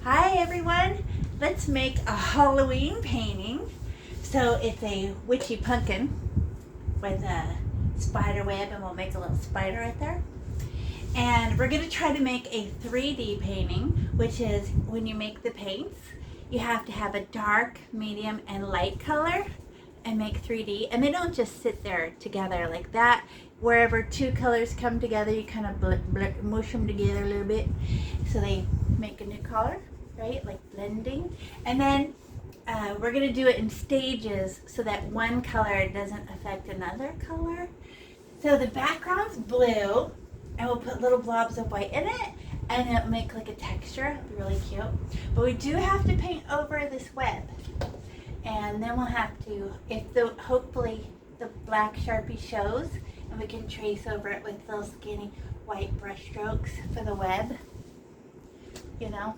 Hi everyone, let's make a Halloween painting. So it's a witchy pumpkin with a spider web, and we'll make a little spider right there. And we're gonna try to make a 3D painting, which is when you make the paints, you have to have a dark, medium, and light color and make 3D. And they don't just sit there together like that. Wherever two colors come together, you kind of mush them together a little bit so they make a new color, right? Like blending. And then we're gonna do it in stages so that one color doesn't affect another color. So the background's blue, and we'll put little blobs of white in it, and it'll make like a texture. It'll be really cute. But we do have to paint over this web, and then we'll have to, hopefully the black Sharpie shows, and we can trace over it with those skinny white brush strokes for the web. You know,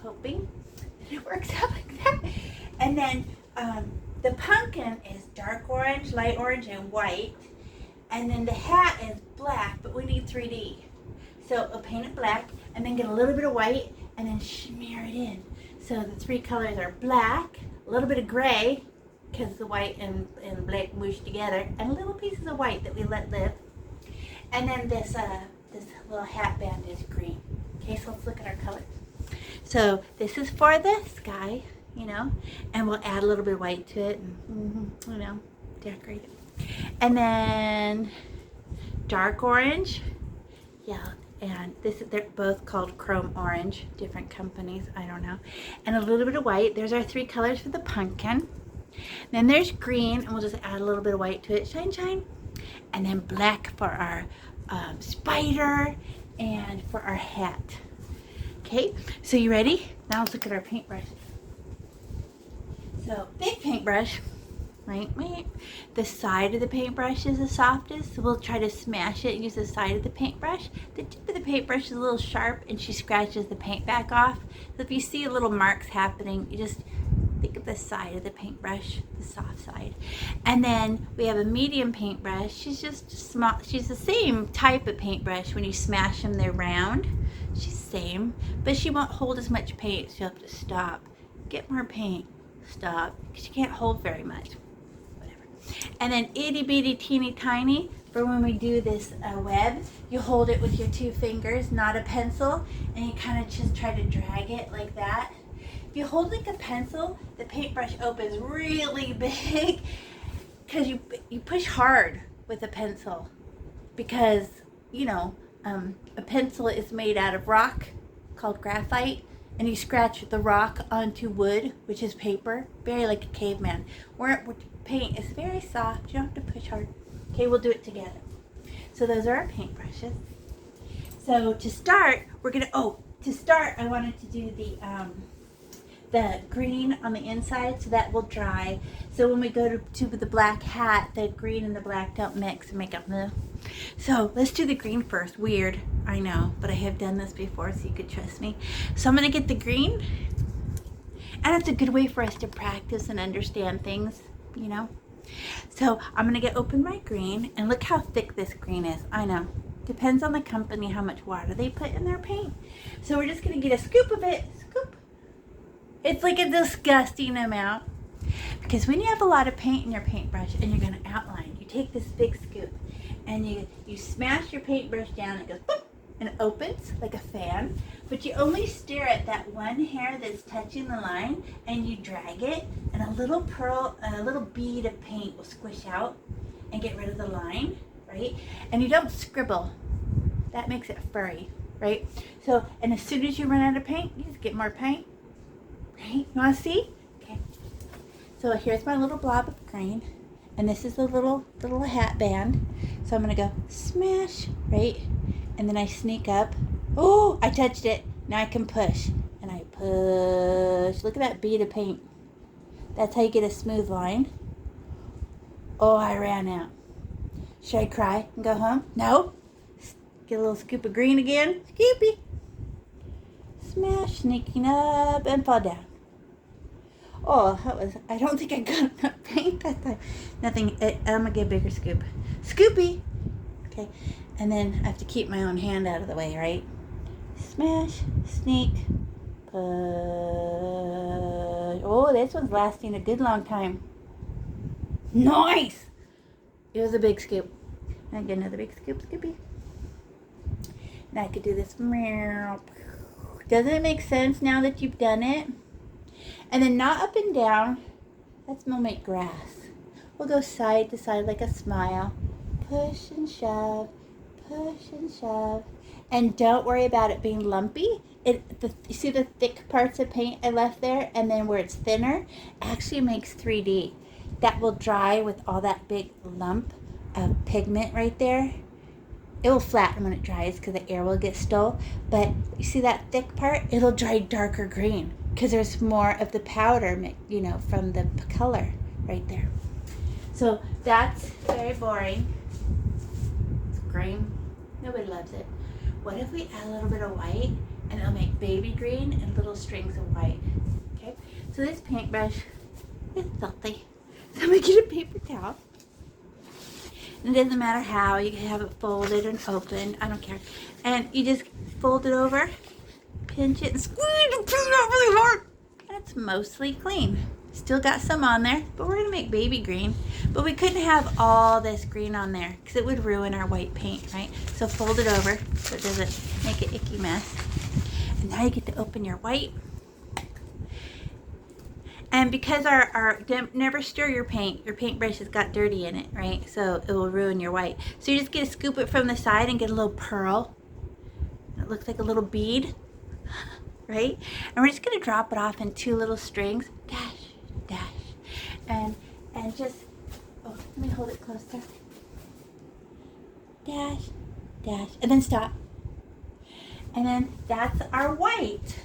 hoping it works out like that. And then the pumpkin is dark orange, light orange, and white. And then the hat is black, but we need 3D. So we'll paint it black and then get a little bit of white and then smear it in. So the three colors are black, a little bit of gray, because the white and black mushed together, and little pieces of white that we let live. And then this little hat band is green. Okay, so let's look at our colors. So this is for the sky, you know, and we'll add a little bit of white to it and, you know, decorate it. And then dark orange, yeah, and they're both called chrome orange, different companies, I don't know. And a little bit of white. There's our three colors for the pumpkin. Then there's green, and we'll just add a little bit of white to it, shine, shine. And then black for our spider and for our hat. Okay, so you ready? Now let's look at our paintbrush. So big paintbrush, right? The side of the paintbrush is the softest, so we'll try to smash it and use the side of the paintbrush. The tip of the paintbrush is a little sharp, and she scratches the paint back off. So if you see little marks happening, you just think of the side of the paintbrush, the soft side. And then we have a medium paintbrush. She's just small. She's the same type of paintbrush. When you smash them, they're round. She's the same, but she won't hold as much paint, so you have to stop, get more paint, stop, because you can't hold very much. And then itty bitty teeny tiny for when we do this web. You hold it with your two fingers, not a pencil, and you kind of just try to drag it like that. If you hold like a pencil, the paintbrush opens really big because you push hard with a pencil, because, you know, a pencil is made out of rock called graphite, and you scratch the rock onto wood, which is paper, very like a caveman. Where paint is very soft, you don't have to push hard. Okay, we'll do it together. So those are our paintbrushes. So to start, I wanted to do the green on the inside, so that will dry. So when we go to the black hat, the green and the black don't mix and make a move. So let's do the green first. Weird, I know, but I have done this before, so you could trust me. So I'm gonna get the green, and it's a good way for us to practice and understand things, you know. So I'm gonna open my green, and look how thick this green is. I know, depends on the company how much water they put in their paint. So we're just gonna get a scoop of it. Scoop. It's like a disgusting amount, because when you have a lot of paint in your paintbrush and you're gonna outline, you take this big scoop and you smash your paintbrush down, and it goes boop, and it opens like a fan, but you only stare at that one hair that's touching the line, and you drag it, and a little bead of paint will squish out and get rid of the line, right? And you don't scribble. That makes it furry, right? So, and as soon as you run out of paint, you just get more paint, right? You wanna see? Okay. So here's my little blob of green, and this is the little hat band. So I'm gonna go smash, right? And then I sneak up. Oh, I touched it. Now I can push. And I push. Look at that bead of paint. That's how you get a smooth line. Oh, I ran out. Should I cry and go home? No. Get a little scoop of green again. Scoopy. Smash, sneaking up, and fall down. Oh, I don't think I got enough paint that time. Nothing, I'm gonna get a bigger scoop. Scoopy. Okay, and then I have to keep my own hand out of the way, right? Smash, sneak, Oh, this one's lasting a good long time. Nice! It was a big scoop. I get another big scoop, Scoopy. Now I could do this. Doesn't it make sense now that you've done it? And then not up and down. That's we'll make grass. We'll go side to side like a smile. Push and shove. Push and shove. And don't worry about it being lumpy. You see the thick parts of paint I left there? And then where it's thinner, actually makes 3D. That will dry with all that big lump of pigment right there. It will flatten when it dries because the air will get stole. But you see that thick part? It'll dry darker green because there's more of the powder, you know, from the color right there. So that's very boring. It's green. Nobody loves it. What if we add a little bit of white and it'll make baby green and little strings of white? Okay, so this paintbrush is filthy. So I'm going to get a paper towel. And it doesn't matter how, you can have it folded and opened, I don't care. And you just fold it over, pinch it and squeeze and pull it out really hard. And it's mostly clean. Still got some on there, but we're gonna make baby green. But we couldn't have all this green on there because it would ruin our white paint, right? So fold it over so it doesn't make an icky mess. And now you get to open your white. And because never stir your paintbrush has got dirty in it, right? So it will ruin your white. So you just get to scoop it from the side and get a little pearl. It looks like a little bead, right? And we're just gonna drop it off in 2 little strings. Dash, dash. And just, oh, let me hold it closer. Dash, dash, and then stop. And then that's our white.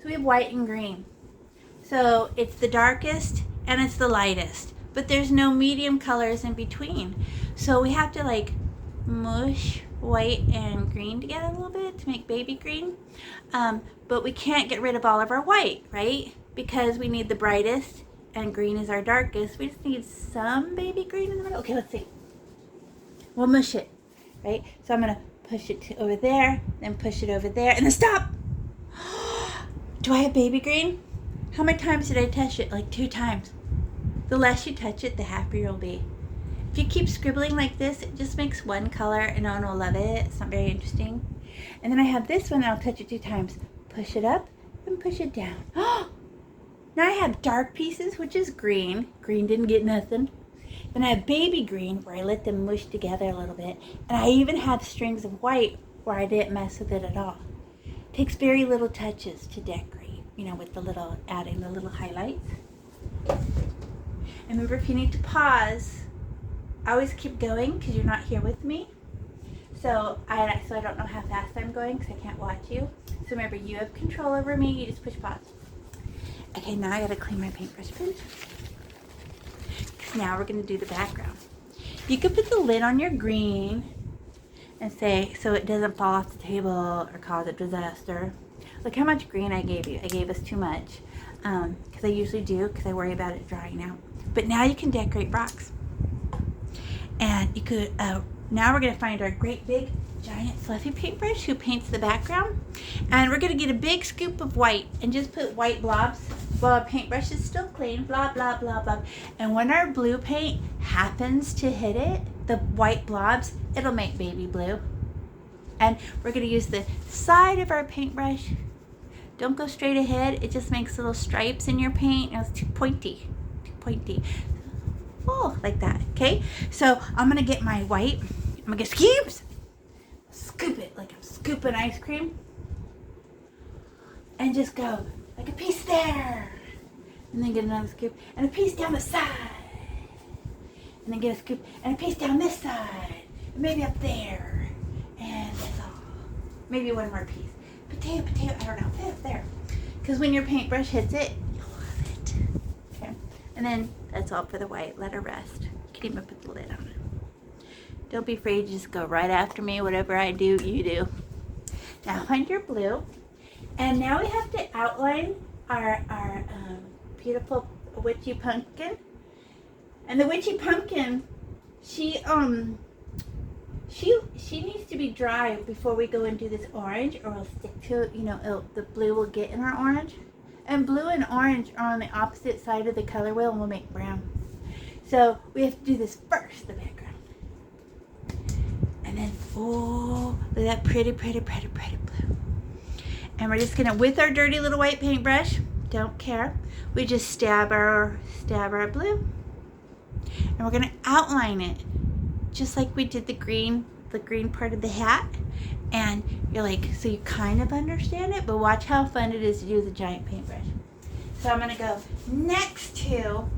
So we have white and green. So it's the darkest and it's the lightest, but there's no medium colors in between. So we have to like mush white and green together a little bit to make baby green. But we can't get rid of all of our white, right? Because we need the brightest and green is our darkest. We just need some baby green in the middle. Okay, let's see. We'll mush it, right? So I'm gonna push it over there, then push it over there, and then stop. Do I have baby green? How many times did I touch it? Like 2 times. The less you touch it, the happier you'll be. If you keep scribbling like this, it just makes one color and no one will love it. It's not very interesting. And then I have this one, and I'll touch it 2 times. Push it up and push it down. Now I have dark pieces, which is green. Green didn't get nothing. Then I have baby green, where I let them mush together a little bit. And I even have strings of white, where I didn't mess with it at all. It takes very little touches to decorate. You know, with the little, adding the little highlights. And remember, if you need to pause, I always keep going because you're not here with me. So I don't know how fast I'm going because I can't watch you. So remember, you have control over me. You just push pause. Okay, now I gotta clean my paintbrush pen. Because now we're gonna do the background. You could put the lid on your green and say, so it doesn't fall off the table or cause a disaster. Look how much green I gave you. I gave us too much because I usually do because I worry about it drying out. But now you can decorate rocks. And you could, now we're going to find our great big giant fluffy paintbrush who paints the background. And we're going to get a big scoop of white and just put white blobs while our paintbrush is still clean. Blah, blah, blah, blah. And when our blue paint happens to hit it, the white blobs, it'll make baby blue. And we're going to use the side of our paintbrush. Don't go straight ahead. It just makes little stripes in your paint. It's too pointy. Too pointy. Oh, like that. Okay? So I'm going to get my white. I'm going to get scoops. Scoop it like I'm scooping ice cream. And just go like a piece there. And then get another scoop. And a piece down the side. And then get a scoop. And a piece down this side. And maybe up there. And that's all. Maybe one more piece. Potato, I don't know. Put it up there. Because when your paintbrush hits it, you'll love it. Okay. And then that's all for the white. Let her rest. You can even put the lid on it. Don't be afraid to just go right after me. Whatever I do, you do. Now find your blue. And now we have to outline our beautiful Witchy Pumpkin. And the Witchy Pumpkin, she She needs to be dry before we go and do this orange, or it'll stick to it. You know, the blue will get in our orange. And blue and orange are on the opposite side of the color wheel and we'll make brown. So we have to do this first, the background. And then, oh, look at that pretty, pretty, pretty, pretty blue. And we're just gonna, with our dirty little white paintbrush, don't care, we just stab our blue. And we're gonna outline it, just like we did the green part of the hat. And you're like, so you kind of understand it, but watch how fun it is to do with a giant paintbrush. So I'm going to go next to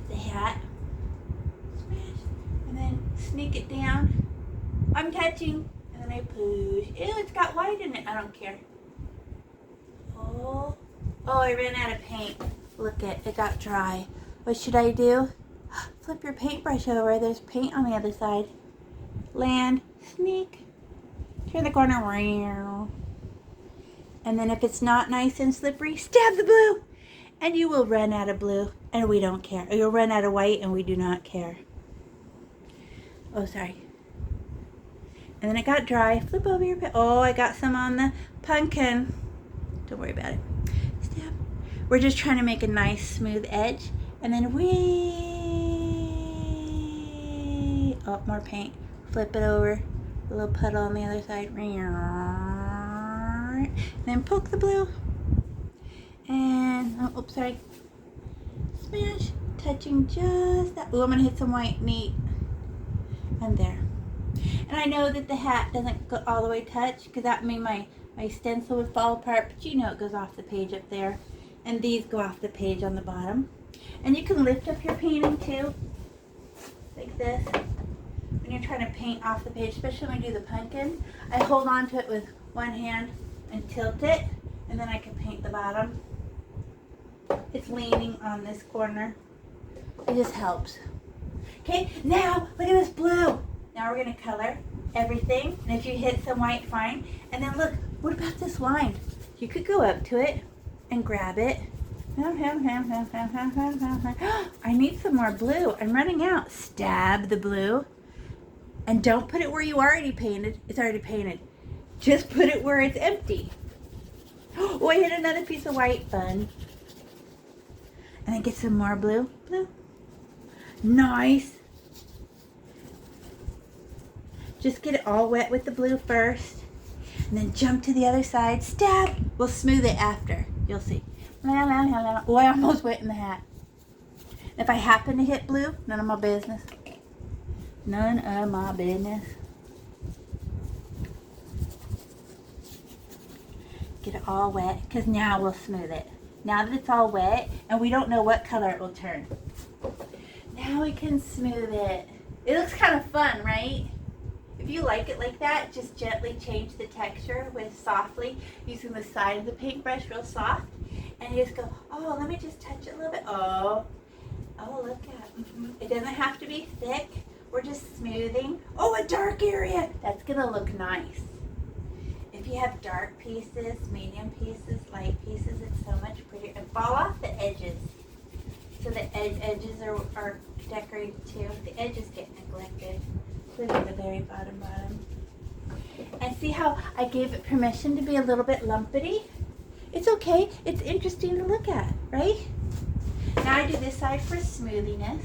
the hat, and then sneak it down. I'm touching, and then I push. Ew, it's got white in it. I don't care. Oh, I ran out of paint. Look it got dry. What should I do? Flip your paintbrush over. There's paint on the other side. Land, sneak. Turn the corner, and then if it's not nice and slippery, stab the blue, and you will run out of blue, and we don't care. Or you'll run out of white, and we do not care. Oh, sorry. And then it got dry. Flip over your, oh, I got some on the pumpkin. Don't worry about it. Stab. We're just trying to make a nice smooth edge, and then oh, more paint. Flip it over. A little puddle on the other side. Then poke the blue. And, oh, oops, sorry. Smash. Touching just that. Oh, I'm going to hit some white neat. And there. And I know that the hat doesn't go all the way touch, because that would mean my stencil would fall apart. But you know it goes off the page up there. And these go off the page on the bottom. And you can lift up your painting too. Like this. When you're trying to paint off the page, especially when you do the pumpkin, I hold on to it with one hand and tilt it, and then I can paint the bottom. It's leaning on this corner. It just helps. Okay, now look at this blue. Now we're going to color everything, and if you hit some white, fine. And then look, what about this line? You could go up to it and grab it. I need some more blue. I'm running out. Stab the blue. And don't put it where you already painted. It's already painted. Just put it where it's empty. Oh, I hit another piece of white. Fun. And then get some more blue. Blue. Nice. Just get it all wet with the blue first. And then jump to the other side. Stab. We'll smooth it after. You'll see. Oh, I almost went in the hat. If I happen to hit blue, none of my business. None of my business. Get it all wet, because now we'll smooth it. Now that it's all wet, and we don't know what color it will turn. Now we can smooth it. It looks kind of fun, right? If you like it like that, just gently change the texture with softly, using the side of the paintbrush real soft. And you just go, oh, let me just touch it a little bit. Oh, look at it. It doesn't have to be thick. We're just smoothing. Oh, a dark area. That's going to look nice. If you have dark pieces, medium pieces, light pieces, it's so much prettier. And fall off the edges. So the edges are decorated too. The edges get neglected, including the very bottom. And see how I gave it permission to be a little bit lumpity? It's okay. It's interesting to look at, right? Now I do this side for smoothiness.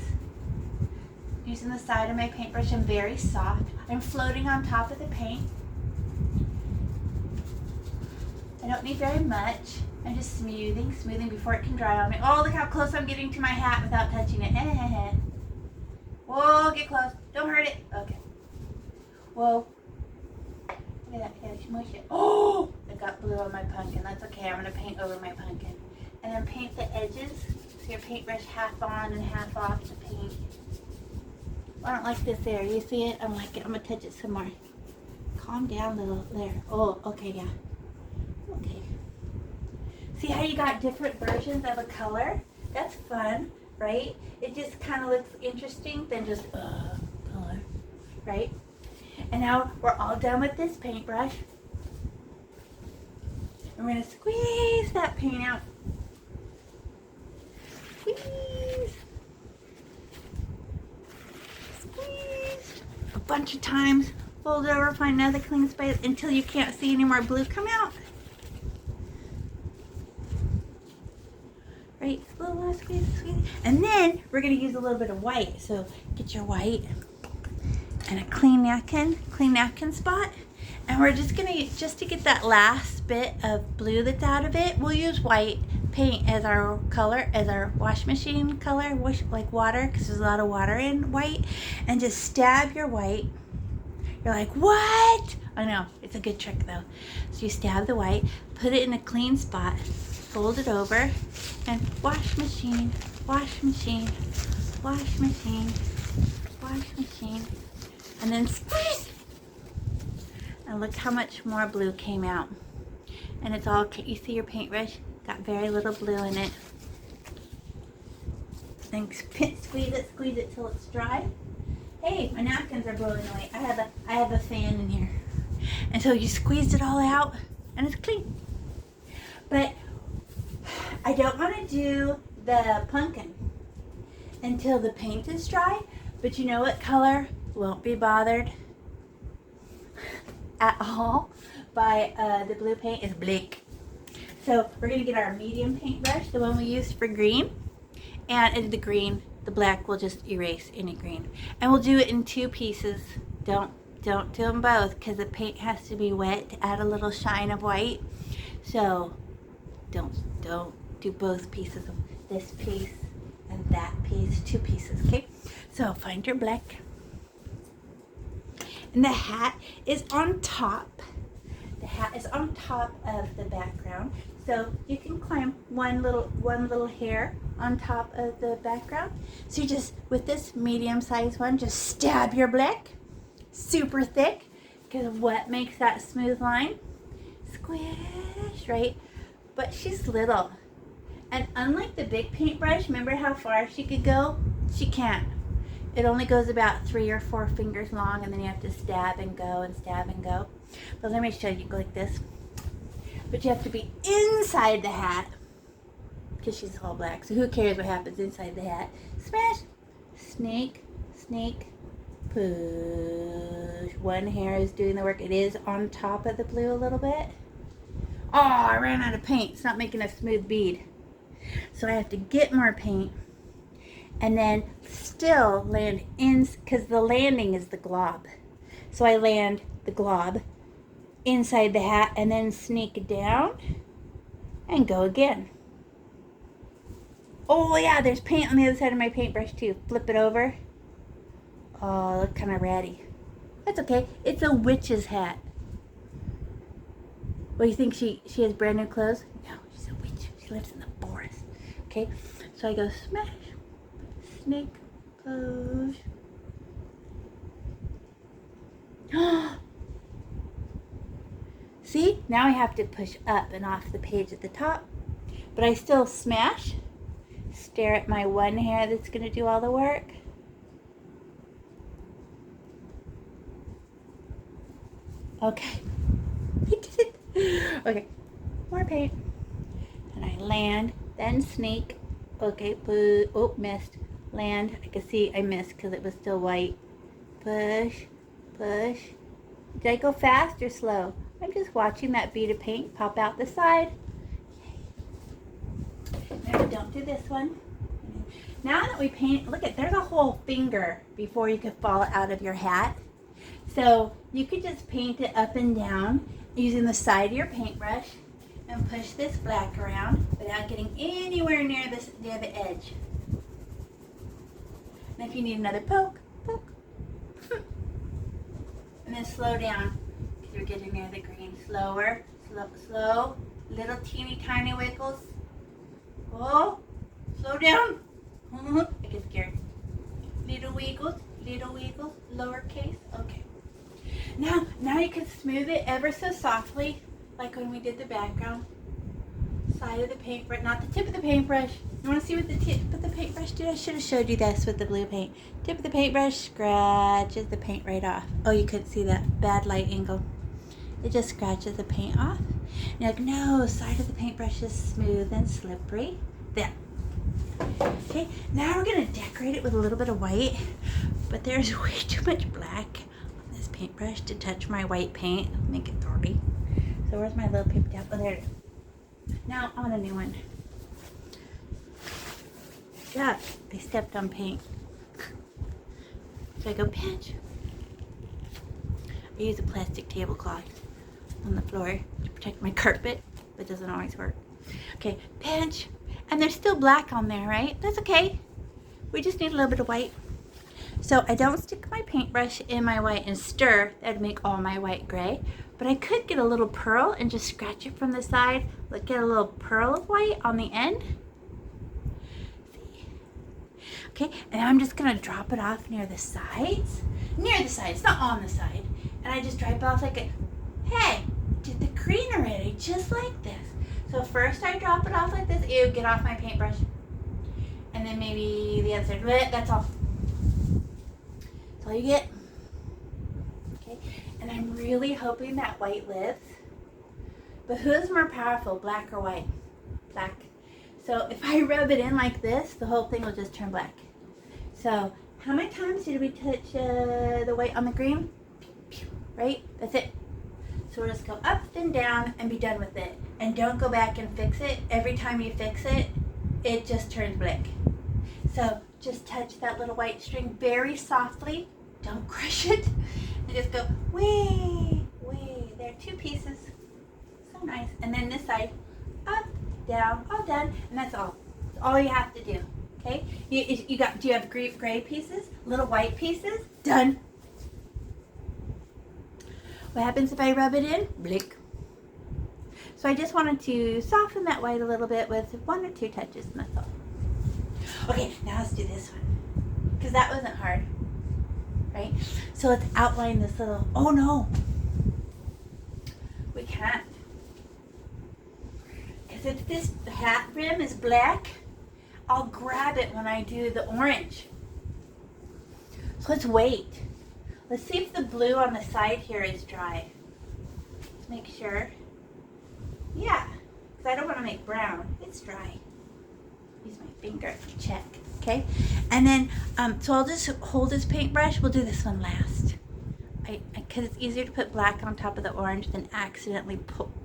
Using the side of my paintbrush, I'm very soft. I'm floating on top of the paint. I don't need very much. I'm just smoothing before it can dry on me. Oh, look how close I'm getting to my hat without touching it. Whoa, get close. Don't hurt it. Okay. Whoa. Look at that. Yeah, smush it. Oh, I got blue on my pumpkin. That's okay. I'm going to paint over my pumpkin. And then paint the edges. So your paintbrush half on and half off the paint. I don't like this there. You see it? I don't like it. I'm going to touch it some more. Calm down, little. There. Oh, okay, yeah. Okay. See how you got different versions of a color? That's fun, right? It just kind of looks interesting than just color, right? And now we're all done with this paintbrush. And we're going to squeeze that paint out. Squeeze. Squeeze. bunch of times. Fold it over, find another clean space until you can't see any more blue come out. Right, a little more squeeze. And then we're gonna use a little bit of white. So get your white and a clean napkin spot. And we're just gonna, just to get that last bit of blue that's out of it, we'll use white paint as our color, as our wash machine color, like water, because there's a lot of water in white. And just stab your white. You're like, what? I know, it's a good trick though. So you stab the white, put it in a clean spot, fold it over, and wash machine, wash machine, wash machine, wash machine, and then squeeze. And look how much more blue came out. And it's all, you see your paintbrush got very little blue in it. Then squeeze it till it's dry. Hey, my napkins are blowing away. I have a fan in here. And so you squeezed it all out and it's clean. But I don't want to do the pumpkin until the paint is dry. But you know what color won't be bothered at all by the blue paint is black. So we're going to get our medium paintbrush, the one we used for green, and the green, the black will just erase any green. And we'll do it in 2 pieces. Don't do them both because the paint has to be wet to add a little shine of white. So don't do both pieces of this piece and that piece, 2 pieces, okay? So find your black. And the hat is on top. The hat is on top of the background. So you can climb one little hair on top of the background. So you just, with this medium-sized one, just stab your black super thick, because what makes that smooth line? Squish, right? But she's little. And unlike the big paintbrush, remember how far she could go? She can't. It only goes about 3 or 4 fingers long, and then you have to stab and go and stab and go. But let me show you, go like this. But you have to be inside the hat, because she's all black. So who cares what happens inside the hat? Smash, snake, snake, push. One hair is doing the work. It is on top of the blue a little bit. Oh, I ran out of paint. It's not making a smooth bead. So I have to get more paint. And then still land in, because the landing is the glob. So I land the glob inside the hat and then sneak down and go again. Oh yeah, there's paint on the other side of my paintbrush too. Flip it over. Oh, look kind of ratty. That's okay. It's a witch's hat. Well, you think she has brand new clothes? No, she's a witch. She lives in the forest. Okay, so I go smash, snake, push. See, now I have to push up and off the page at the top, but I still smash, stare at my one hair that's going to do all the work. Okay, I did it. Okay, more paint, and I land, then sneak. Okay, oh, missed. Land, I can see I missed because it was still white. Push, push. Did I go fast or slow? I'm just watching that bead of paint pop out the side. Yay. Now don't do this one. Now that we paint, look at, there's a whole finger before you could fall out of your hat. So you could just paint it up and down using the side of your paintbrush and push this black around without getting anywhere near the edge. And if you need another poke, poke. And then slow down because you're getting near the green. Slower, slow, little teeny tiny wiggles. Oh, slow down. I get scared. Little wiggles, lowercase. Okay. Now you can smooth it ever so softly, like when we did the background. Side of the paintbrush, not the tip of the paintbrush. You want to see what the tip of the paintbrush did? I should have showed you this with the blue paint. Tip of the paintbrush scratches the paint right off. Oh, you couldn't see that. Bad light angle. It just scratches the paint off. And you're like, no, side of the paintbrush is smooth and slippery. There. Okay, now we're going to decorate it with a little bit of white. But there's way too much black paintbrush to touch my white paint, make it dirty. So where's my little paper towel? Oh, there it is. Now I want a new one. Yeah, they stepped on paint. So I go pinch. I use a plastic tablecloth on the floor to protect my carpet, but it doesn't always work. Okay, pinch. And there's still black on there, right? That's okay. We just need a little bit of white. So I don't stick my paintbrush in my white and stir. That would make all my white gray. But I could get a little pearl and just scratch it from the side. Like get a little pearl of white on the end. See? Okay, and I'm just gonna drop it off near the sides. Near the sides, not on the side. And I just drop it off like a, hey, did the green already, just like this. So first I drop it off like this. Ew, get off my paintbrush. And then maybe the other side. That's all. That's all you get. Okay. And I'm really hoping that white lives. But who's more powerful, black or white? Black. So if I rub it in like this, the whole thing will just turn black. So how many times did we touch the white on the green? Right? That's it. So we'll just go up and down and be done with it. And don't go back and fix it. Every time you fix it, it just turns black. So just touch that little white string very softly. Don't crush it. And just go, way, way. There are two pieces. So nice. And then this side, up, down, all done. And that's all. That's all you have to do. Okay? You got, do you have gray pieces? Little white pieces? Done. What happens if I rub it in? Blick. So I just wanted to soften that white a little bit with 1 or 2 touches, and that's all. Okay, now let's do this one. Because that wasn't hard. Right? So let's outline this little, oh no. We can't. Because if this hat rim is black, I'll grab it when I do the orange. So let's wait. Let's see if the blue on the side here is dry. Let's make sure. Yeah, because I don't want to make brown. It's dry. Use my finger to check. Okay, and then so I'll just hold this paintbrush. We'll do this one last. Because it's easier to put black on top of the orange than accidentally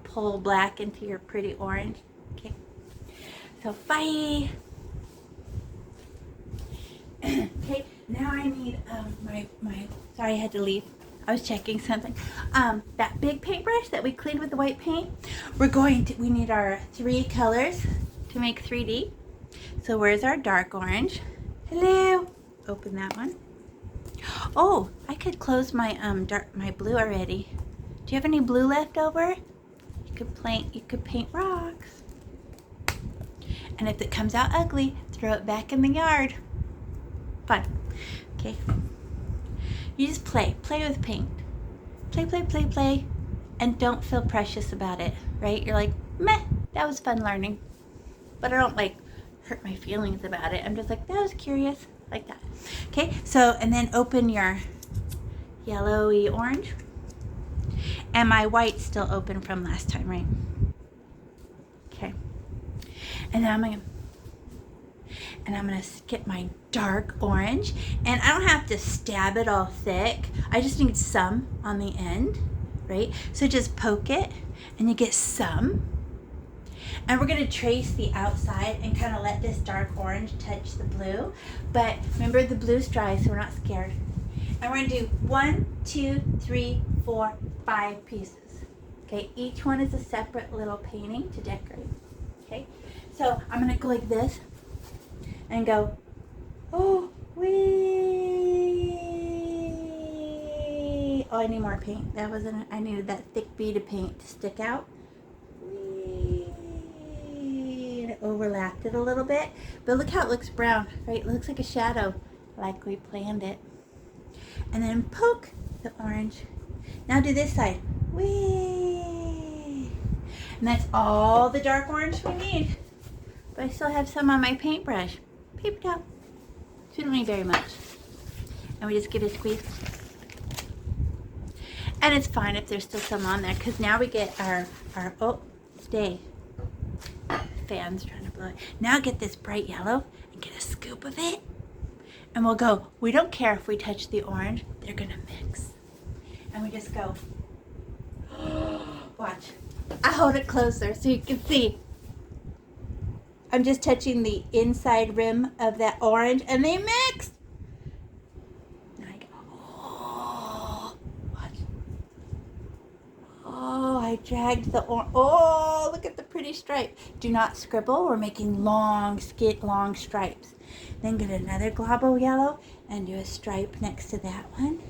pull black into your pretty orange. Okay, so bye. Okay, now I need my sorry, I had to leave. I was checking something. That big paintbrush that we cleaned with the white paint, we need our 3 colors to make 3D. So where's our dark orange? Hello. Open that one. Oh, I could close my my blue already. Do you have any blue left over? You could paint rocks. And if it comes out ugly, throw it back in the yard. Fun. Okay. You just play with paint. Play, and don't feel precious about it, right? You're like, meh, that was fun learning. But I don't like hurt my feelings about it. I'm just like, that was curious, like that. Okay, so, and then open your yellowy orange. And my white's still open from last time, right? Okay. And then I'm gonna get my dark orange, and I don't have to stab it all thick. I just need some on the end, right? So just poke it and you get some. And we're gonna trace the outside and kind of let this dark orange touch the blue. But remember, the blue's dry, so we're not scared. And we're gonna do 1, 2, 3, 4, 5 pieces. Okay, each one is a separate little painting to decorate. Okay, so I'm gonna go like this and go, oh, wee. Oh, I need more paint. I needed that thick bead of paint to stick out. Wee. And it overlapped it a little bit. But look how it looks brown, right? It looks like a shadow, like we planned it. And then poke the orange. Now do this side. Wee. And that's all the dark orange we need. But I still have some on my paintbrush. Paper towel. So we don't need very much. And we just give it a squeeze. And it's fine if there's still some on there, because now we get our oh, stay. Fan's trying to blow it. Now get this bright yellow and get a scoop of it. And we'll go, we don't care if we touch the orange, they're gonna mix. And we just go. Watch. I hold it closer so you can see. I'm just touching the inside rim of that orange and they mix. And I go, oh, watch. Oh, I dragged the orange. Oh, look at the pretty stripe. Do not scribble. We're making long stripes. Then get another glob of yellow and do a stripe next to that one.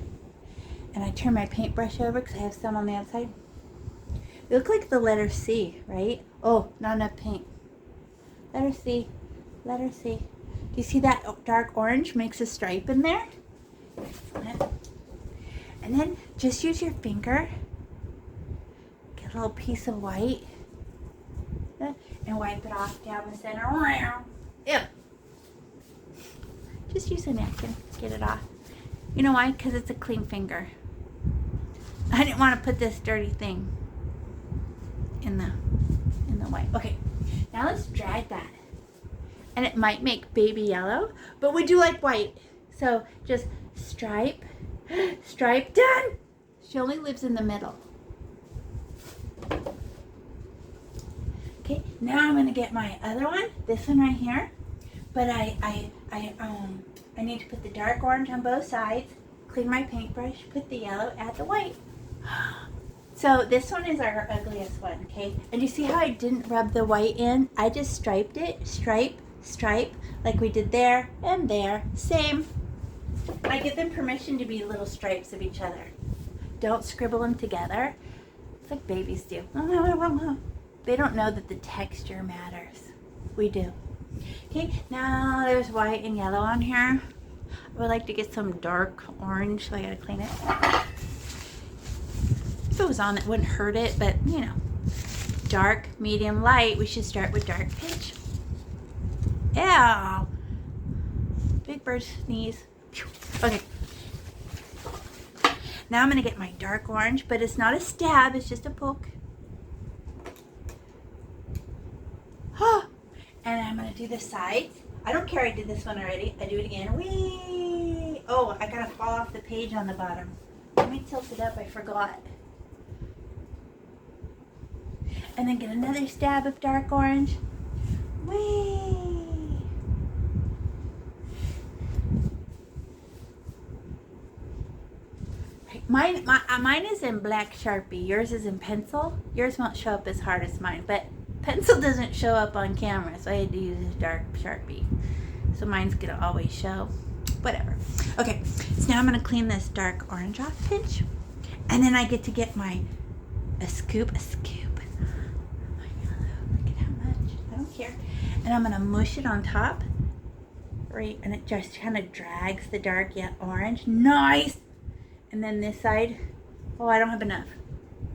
And I turn my paintbrush over because I have some on the outside. They look like the letter C, right? Oh, not enough paint. Letter C, letter C. Do you see that dark orange makes a stripe in there? Excellent. And then just use your finger. Get a little piece of white. And wipe it off down the center. Ew. Just use a napkin. Get it off. You know why? Because it's a clean finger. I didn't want to put this dirty thing in the white. Okay, now let's drag that. And it might make baby yellow, but we do like white. So just stripe, stripe, done. She only lives in the middle. Okay, now I'm gonna get my other one, this one right here. But I need to put the dark orange on both sides, clean my paintbrush, put the yellow, add the white. So this one is our ugliest one, okay? And you see how I didn't rub the white in? I just striped it, stripe, stripe, like we did there and there, same. I give them permission to be little stripes of each other. Don't scribble them together. It's like babies do. They don't know that the texture matters. We do. Okay, now there's white and yellow on here. I would like to get some dark orange, so I gotta clean it. If it was on, it wouldn't hurt it, but you know, dark, medium, light. We should start with dark pitch. Ew. Big bird sneeze. Okay. Now I'm gonna get my dark orange, but it's not a stab, it's just a poke. And I'm gonna do the sides. I don't care I did this one already. I do it again. Whee! Oh, I gotta fall off the page on the bottom. Let me tilt it up, I forgot. And then get another stab of dark orange. Whee! Mine is in black Sharpie. Yours is in pencil. Yours won't show up as hard as mine, but pencil doesn't show up on camera, so I had to use a dark Sharpie. So mine's gonna always show. Whatever. Okay, so now I'm gonna clean this dark orange off pinch. And then I get to get a scoop. Look at how much. I don't care. And I'm gonna mush it on top. Right, and it just kind of drags the dark orange. Nice! And then this side. Oh, I don't have enough.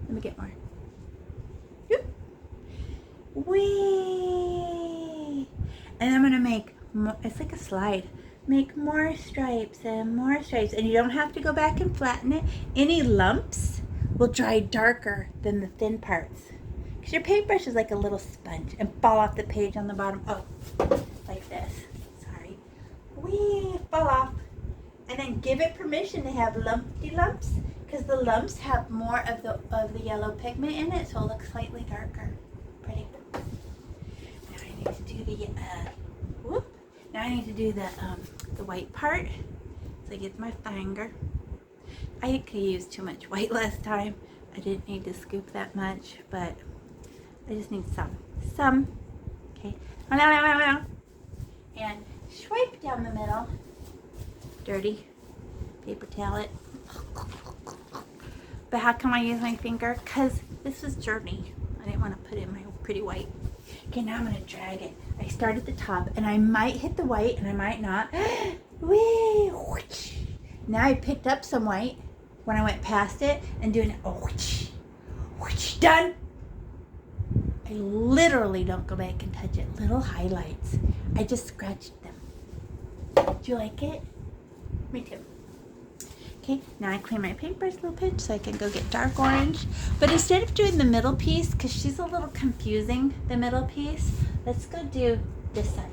Let me get more. Whee! And I'm gonna make more, it's like a slide. Make more stripes and more stripes. And you don't have to go back and flatten it. Any lumps will dry darker than the thin parts. Because your paintbrush is like a little sponge and fall off the page on the bottom. Oh, like this. Sorry. Whee! Fall off. And then give it permission to have lumpy lumps. Because the lumps have more of the yellow pigment in it, so it looks slightly darker. Pretty. Now I need to do the white part. So I get my finger. I could use too much white last time. I didn't need to scoop that much, but I just need some. Okay. And swipe down the middle. Dirty. Paper towel it. But how come I use my finger? Because this was dirty. I didn't want to put in my pretty white. Okay, now I'm going to drag it. I start at the top, and I might hit the white, and I might not. Whee! Now I picked up some white when I went past it, and doing it. Done! I literally don't go back and touch it. Little highlights. I just scratched them. Do you like it? Me too. Okay, now I clean my paintbrush a little bit so I can go get dark orange. But instead of doing the middle piece, because she's a little confusing, the middle piece, let's go do this side.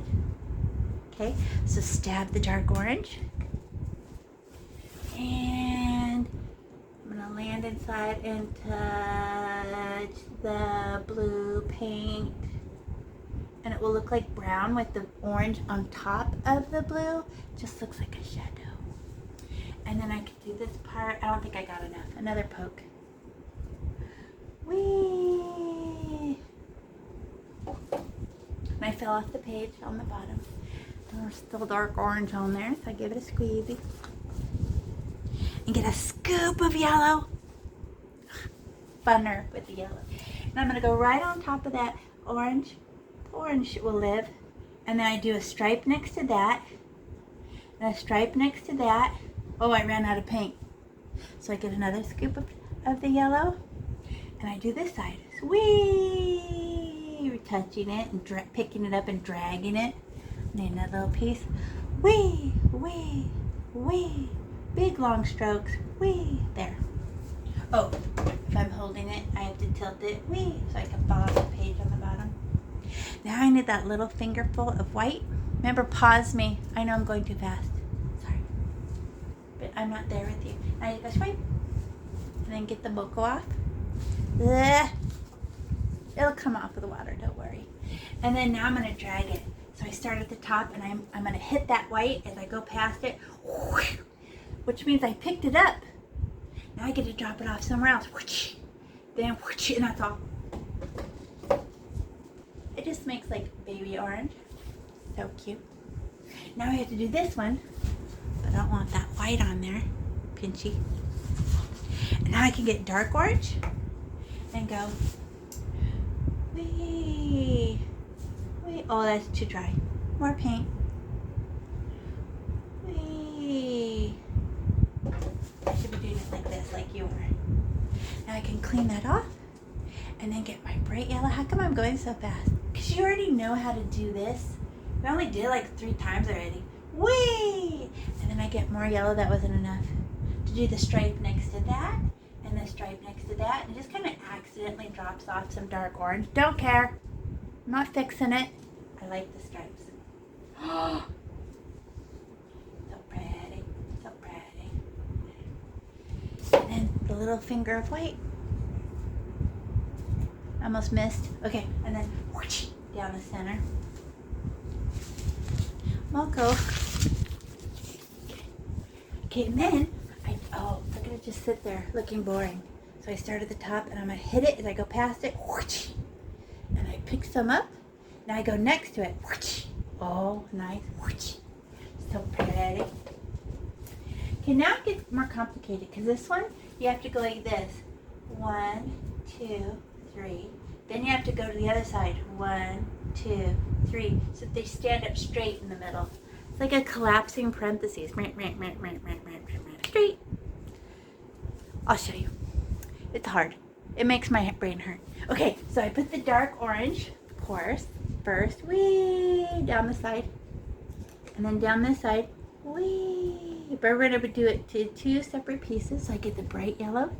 Okay, so stab the dark orange. And I'm going to gonna land inside and touch the blue paint. And it will look like brown with the orange on top of the blue. Just looks like a shadow. And then I could do this part. I don't think I got enough. Another poke. Whee! And I fell off the page on the bottom. And there's still dark orange on there, so I give it a squeezy. And get a scoop of yellow. Funner with the yellow. And I'm gonna go right on top of that orange. The orange will live. And then I do a stripe next to that. And a stripe next to that. Oh, I ran out of paint. So I get another scoop of the yellow. And I do this side. Whee! Touching it and picking it up and dragging it. Need another little piece. Whee! Whee! Whee! Big long strokes. Whee! There. Oh, if I'm holding it, I have to tilt it. Whee! So I can fall off the page on the bottom. Now I need that little fingerful of white. Remember, pause me. I know I'm going too fast. Sorry. But I'm not there with you. Now you go swipe. And then get the boko off. Ugh. It'll come off with the water, don't worry. And then now I'm going to drag it. So I start at the top and I'm going to hit that white as I go past it. Which means I picked it up. Now I get to drop it off somewhere else. Then, and that's all. It just makes like baby orange. So cute. Now we have to do this one. But I don't want that white on there. Pinchy. And now I can get dark orange. And go. Wee. Wee. Oh, that's too dry. More paint. Wee. I should be doing it like this, like you were. Now I can clean that off. And then get my bright yellow. How come I'm going so fast? Because you already know how to do this. We only did it like 3 times already. Whee! And then I get more yellow. That wasn't enough. To do the stripe next to that. And the stripe next to that. And it just kind of accidentally drops off some dark orange. Don't care. I'm not fixing it. I like the stripes. So pretty. So pretty. And then the little finger of white. Almost missed. Okay, and then whoosh, down the center. Moko. Okay, and then look at it just sit there looking boring. So I start at the top and I'm gonna hit it as I go past it. Whoosh, and I pick some up. Now I go next to it. Whoosh. Oh, nice. Whoosh. So pretty. Okay, now it gets more complicated because this one you have to go like this. 1, 2, 3. Then you have to go to the other side. 1, 2, 3. So they stand up straight in the middle. It's like a collapsing parentheses. Straight. I'll show you. It's hard. It makes my brain hurt. Okay, so I put the dark orange, of course, first. Whee! Down the side. And then down this side. Whee! But we're going to do it to 2 separate pieces. So I get the bright yellow.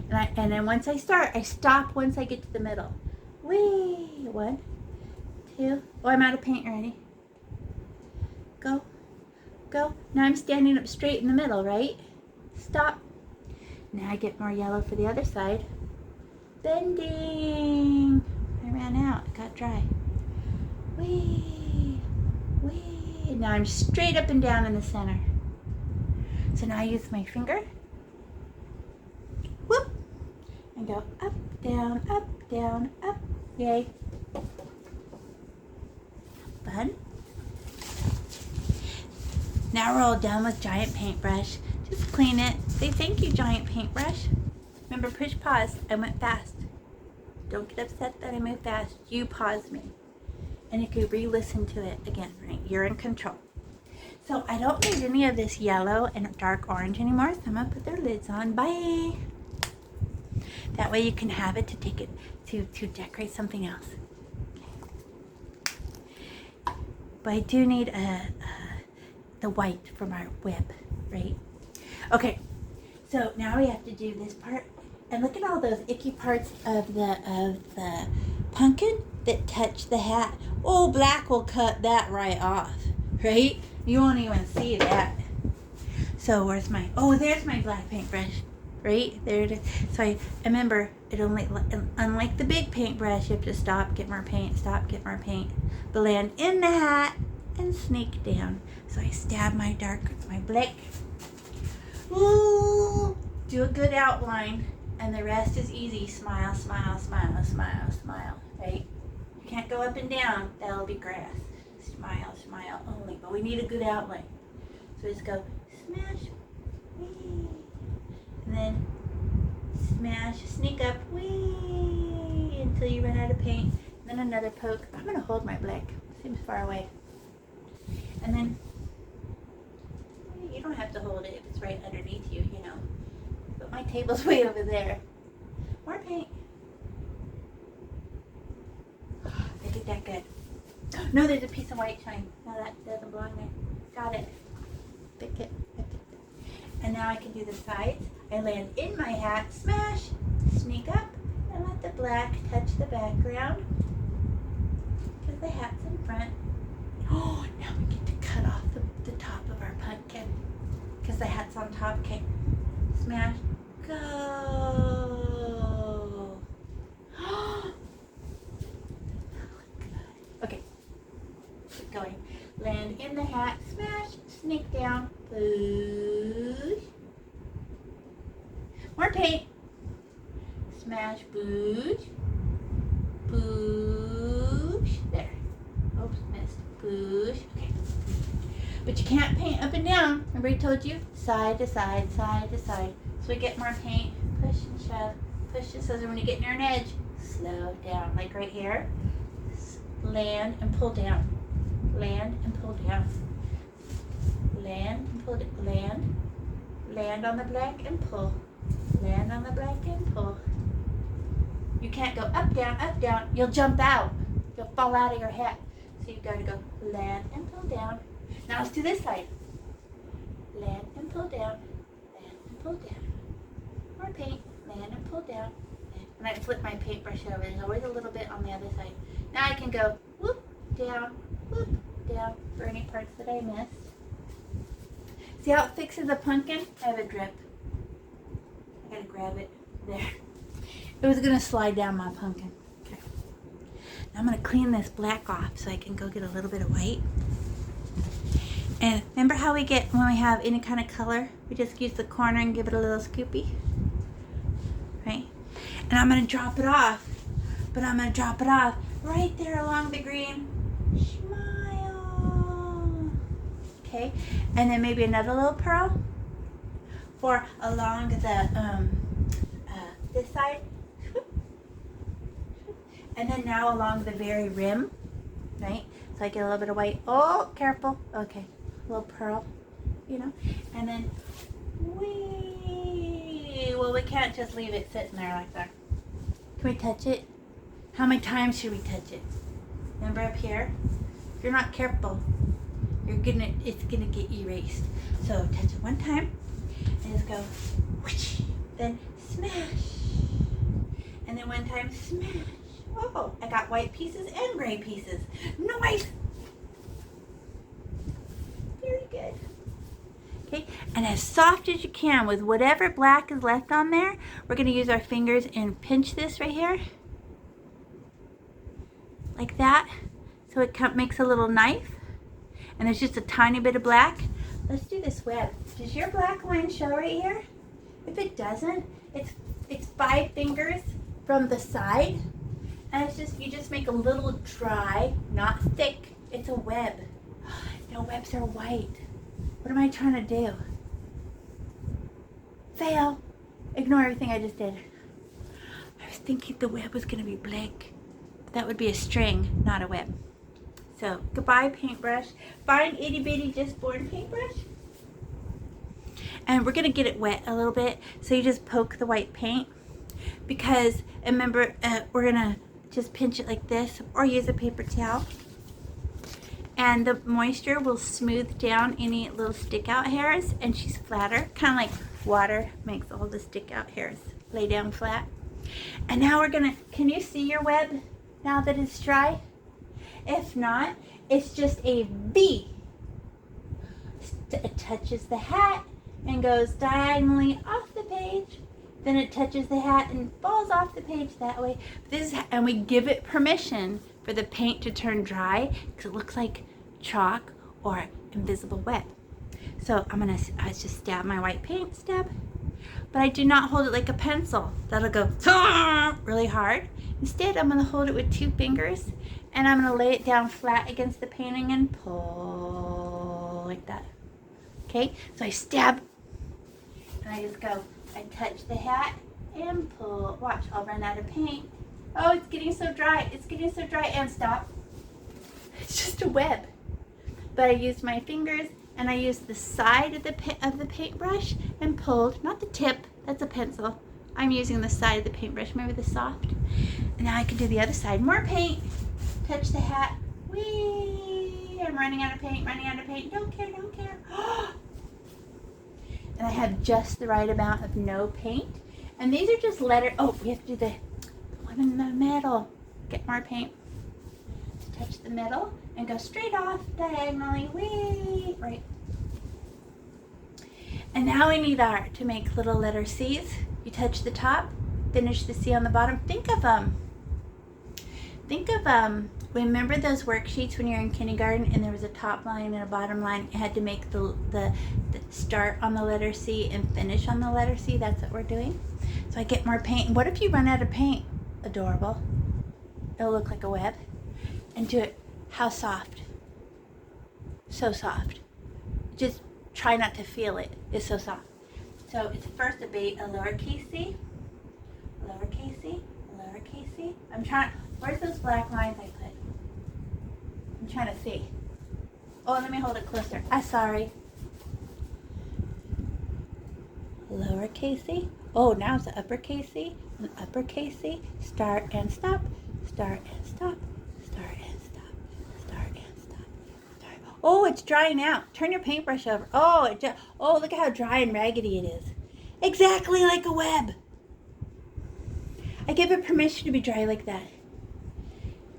And then once I start, I stop once I get to the middle. Whee! 1, 2. Oh, I'm out of paint already. Go. Go. Now I'm standing up straight in the middle, right? Stop. Now I get more yellow for the other side. Bending. I ran out. It got dry. Whee! Whee! Now I'm straight up and down in the center. So now I use my finger. Whoop! And go up, down, up. Yay. Fun. Now we're all done with giant paintbrush. Just clean it. Say thank you, giant paintbrush. Remember, push pause. I went fast. Don't get upset that I moved fast. You pause me. And you can re-listen to it again, right? You're in control. So I don't need any of this yellow and dark orange anymore. So I'm going to put their lids on. Bye. That way you can have it to take it to decorate something else. Okay. But I do need the white from our whip, right? Okay, so now we have to do this part. And look at all those icky parts of the pumpkin that touch the hat. Oh, black will cut that right off, right? You won't even see that. So where's my, oh, there's my black paintbrush. right? There it is. So I remember it only, unlike the big paintbrush, you have to stop, get more paint, stop, get more paint, but land in the hat and sneak down. So I stab my black. Ooh, do a good outline, and the rest is easy. Smile, smile, smile, smile, smile, right? You can't go up and down, that'll be grass. Smile, smile only, but we need a good outline. So just go smash, wee, and then smash, sneak up, wee, until you run out of paint. And then another poke. I'm gonna hold my black, seems far away. And then, you don't have to hold it if it's right underneath you, you know. But my table's way over there. More paint. I did that good. No, there's a piece of white shine. No, that doesn't belong there. Got it. Pick it. And now I can do the sides. I land in my hat, smash, sneak up, and let the black touch the background. Because the hat's in front. Oh, now we get to cut off the top of our pumpkin. Because the hat's on top. Okay. Smash. Go. Okay. Keep going. Land in the hat. Smash. Sneak down. Boosh. More paint. Smash. Boosh. Boosh. There. Oops, missed. Boosh. Okay. But you can't paint up and down. Remember I told you? Side to side, side to side. So we get more paint. Push and shove. Push and shove. When you get near an edge, slow down. Like right here. Land and pull down. Land and pull down. Land and pull it. Land. Land on the black and pull. Land on the black and pull. You can't go up, down. You'll jump out. You'll fall out of your hat. So you've got to go land and pull down. Now let's do this side. Land and pull down. Land and pull down. More paint. Land and pull down. And I flip my paintbrush over. There's always a little bit on the other side. Now I can go whoop, down for any parts that I missed. See how it fixes the pumpkin? I have a drip. I gotta grab it. There. It was gonna slide down my pumpkin. Okay. Now I'm gonna clean this black off so I can go get a little bit of white. And remember how we get when we have any kind of color? We just use the corner and give it a little scoopy. Right? And I'm gonna drop it off. But I'm gonna drop it off right there along the green. Smile. Okay. And then maybe another little pearl for along the this side. And then now along the very rim, right? So I get a little bit of white. Oh, careful. Okay, a little pearl, you know. And then well, we can't just leave it sitting there like that. Can we touch it? How many times should we touch it? Remember up here? If you're not careful, it's gonna get erased. So touch it one time and just go whoosh, then smash. And then one time smash. Oh, I got white pieces and gray pieces. Nice. Very good. Okay, and as soft as you can with whatever black is left on there, we're going to use our fingers and pinch this right here. Like that. So it makes a little knife. And there's just a tiny bit of black. Let's do this web. Does your black line show right here? If it doesn't, it's 5 fingers from the side. And it's just, you just make a little dry, not thick. It's a web. No, webs are white. What am I trying to do? Fail. Ignore everything I just did. I was thinking the web was going to be black. That would be a string, not a web. So, goodbye paintbrush. Find itty bitty just born paintbrush. And we're going to get it wet a little bit. So you just poke the white paint. Because, remember, we're going to just pinch it like this or use a paper towel. And the moisture will smooth down any little stick out hairs and she's flatter. Kind of like water makes all the stick out hairs lay down flat. And now we're going to, can you see your web now that it's dry? If not, it's just a V. It touches the hat and goes diagonally off the page then it touches the hat and falls off the page that way. And we give it permission for the paint to turn dry because it looks like chalk or invisible web. So I just stab my white paint, but I do not hold it like a pencil. That'll go really hard. Instead, I'm gonna hold it with 2 fingers and I'm gonna lay it down flat against the painting and pull like that. Okay, so I stab and I just go, I touch the hat and pull. Watch, I'll run out of paint. Oh, it's getting so dry. It's getting so dry and stop. It's just a web. But I used my fingers and I used the side of the paintbrush and pulled, not the tip, that's a pencil. I'm using the side of the paintbrush, remember the soft? And now I can do the other side. More paint, touch the hat. Whee! I'm running out of paint, Don't care. And I have just the right amount of no paint. And these are just letters. Oh, we have to do the one in the middle. Get more paint. Touch the middle and go straight off diagonally. Whee! Right. And now we need to make little letter C's. You touch the top, finish the C on the bottom. Think of remember those worksheets when you're in kindergarten and there was a top line and a bottom line? You had to make the start on the letter C and finish on the letter C. That's what we're doing. So I get more paint. And what if you run out of paint? Adorable. It'll look like a web. And do it. How soft? So soft. Just try not to feel it. It's so soft. So it's first a lowercase c, lowercase c, lowercase c. I'm trying. Where's those black lines I put? I'm trying to see. Oh, let me hold it closer. I'm sorry. Lowercase c. Oh, now it's an uppercase c, an uppercase c. Start and stop. Start and stop. Start and stop. Start and stop. Start. Oh, it's drying out. Turn your paintbrush over. Oh, look at how dry and raggedy it is. Exactly like a web. I give it permission to be dry like that.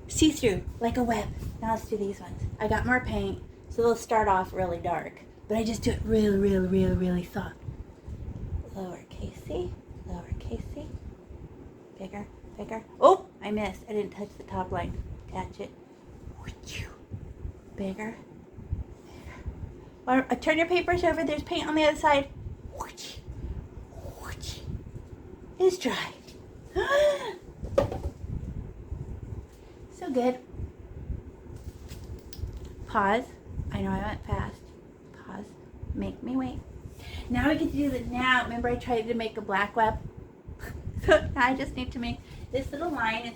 See-through, like a web. Now let's do these ones. I got more paint, so they'll start off really dark, but I just do it really soft. Lowercase c, lowercase c. Bigger. Oh, I missed. I didn't touch the top line. Catch it. Bigger. Or, turn your paintbrush over. There's paint on the other side. It's dry. So good. Pause. I know I went fast. Pause. Make me wait. Now we get to do the now. Remember I tried to make a black web? So now I just need to make this little line.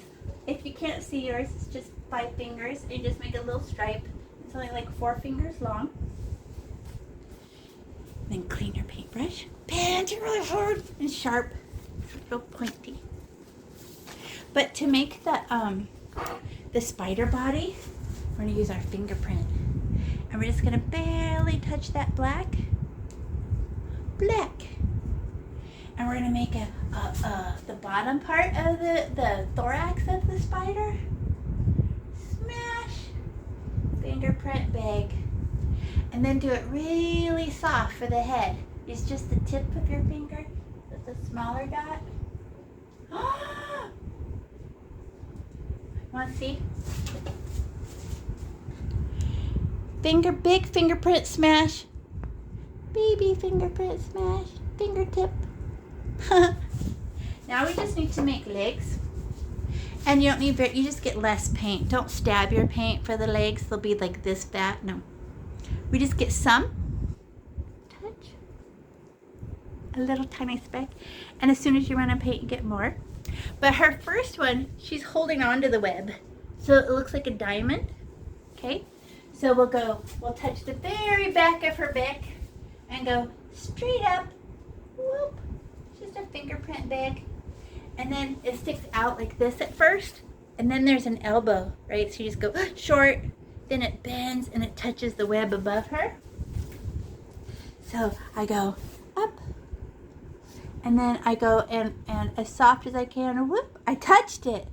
If you can't see yours, it's just 5 fingers. And you just make a little stripe. It's only like 4 fingers long. Then clean your paintbrush. Bend it really hard and sharp. Real pointy. But to make the spider body, we're going to use our fingerprint. And we're just going to barely touch that black. And we're going to make the bottom part of the thorax of the spider. Smash. Fingerprint big. And then do it really soft for the head. Use just the tip of your finger with the smaller dot. Want to see? Big fingerprint smash. Baby fingerprint smash. Fingertip. Now we just need to make legs. And you don't need you just get less paint. Don't stab your paint for the legs. They'll be like this fat. No. We just get some. Touch. A little tiny speck. And as soon as you run out of paint, you get more. But her first one, she's holding on to the web. So it looks like a diamond. Okay? So we'll touch the very back of her back and go straight up. Whoop. Just a fingerprint bag. And then it sticks out like this at first. And then there's an elbow, right? So you just go short. Then it bends and it touches the web above her. So I go up. And then I go and as soft as I can, whoop, I touched it.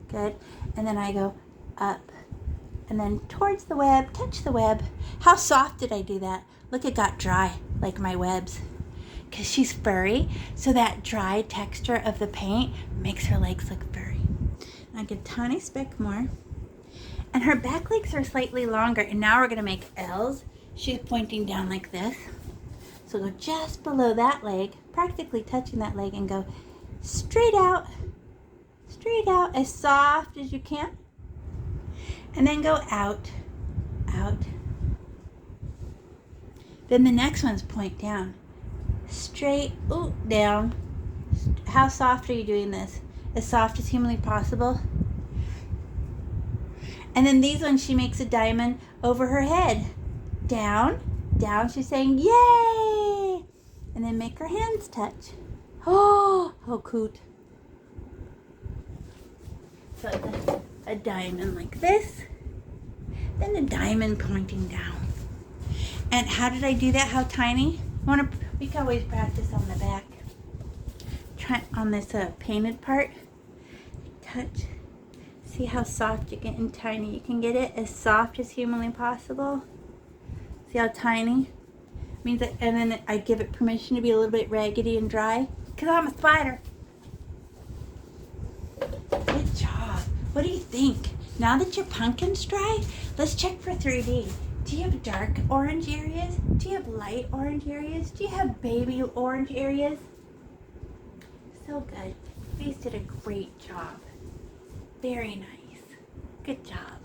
Good. And then I go up. And then towards the web, touch the web. How soft did I do that? Look, it got dry, like my webs. because she's furry. So that dry texture of the paint makes her legs look furry. I get a tiny speck more. And her back legs are slightly longer. And now we're going to make L's. She's pointing down like this. So go just below that leg, practically touching that leg, and go straight out, as soft as you can. And then go out, out. Then the next one's point down, straight, ooh, down. How soft are you doing this? As soft as humanly possible. And then these ones, she makes a diamond over her head. Down, down, she's saying, yay! And then make her hands touch. Oh, how cute. So a diamond like this, then a diamond pointing down. And how did I do that? How tiny? We can always practice on the back. Try on this painted part. Touch. See how soft you get and tiny. You can get it as soft as humanly possible. See how tiny? Means that, and then I give it permission to be a little bit raggedy and dry, because I'm a spider. Good job. What do you think? Now that your pumpkin's dry, let's check for 3D. Do you have dark orange areas? Do you have light orange areas? Do you have baby orange areas? So good. You guys did a great job. Very nice. Good job.